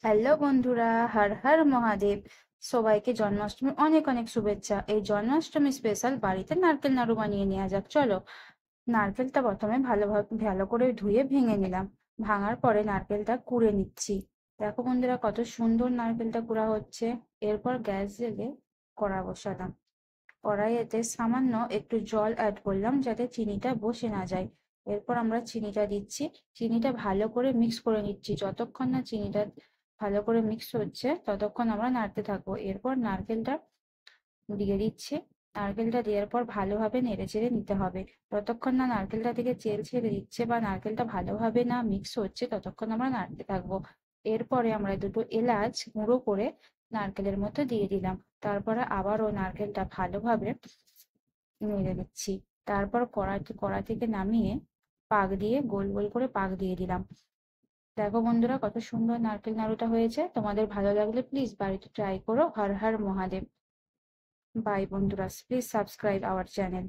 Hello বন্ধুরা, হর হর মহাদেব। সবাইকে জন্মাষ্টমীর অনেক অনেক শুভেচ্ছা। এই জন্মাষ্টমী স্পেশাল বাড়িতে নারকেল নাড়ু বানিয়ে নেওয়া যাক, চলো। নারকেলটা প্রথমে ভালো করে ধুয়ে ভেঙে নিলাম। ভাঙার পরে নারকেলটা কুড়ে নিচ্ছি। দেখো বন্ধুরা, কত সুন্দর নারকেলটা কুড়া হচ্ছে। এরপর গ্যাস জেলে কড়া বসালাম। কড়াইয়েতে সামান্য একটু জল অ্যাড করলাম যাতে চিনিটা বসে না যায়। এরপর আমরা চিনিটা দিচ্ছি। চিনিটা ভালো করে মিক্স করে নিচ্ছি। যতক্ষণ না চিনিটা ভালো করে মিক্স হচ্ছে ততক্ষণ আমরা নাড়তে থাকবো। এরপর নারকেলটা দিয়ে দিচ্ছি। নারকেলটা দেওয়ার পর ভালোভাবে নেড়েচেড়ে নিতে হবে। যতক্ষণ না নারকেলটা থেকে তেল ছেড়ে দিচ্ছে বা নারকেলটা ভালোভাবে না মিক্স হচ্ছে ততক্ষণ আমরা নাড়তে থাকবো। এরপরে আমরা দুটো এলাচ গুঁড়ো করে নারকেলের মধ্যে দিয়ে দিলাম। তারপরে আবারও নারকেলটা ভালোভাবে নেড়ে নিচ্ছি। তারপর কড়া থেকে নামিয়ে পাক দিয়ে গোল গোল করে পাক দিয়ে দিলাম। দেখো বন্ধুরা, কত সুন্দর নারকেল নাড়ুটা হয়েছে। তোমাদের ভালো লাগলে প্লিজ বাড়িতে ট্রাই করো। হর হর মহাদেব। বাই বন্ধুরা, প্লিজ সাবস্ক্রাইব আওয়ার চ্যানেল।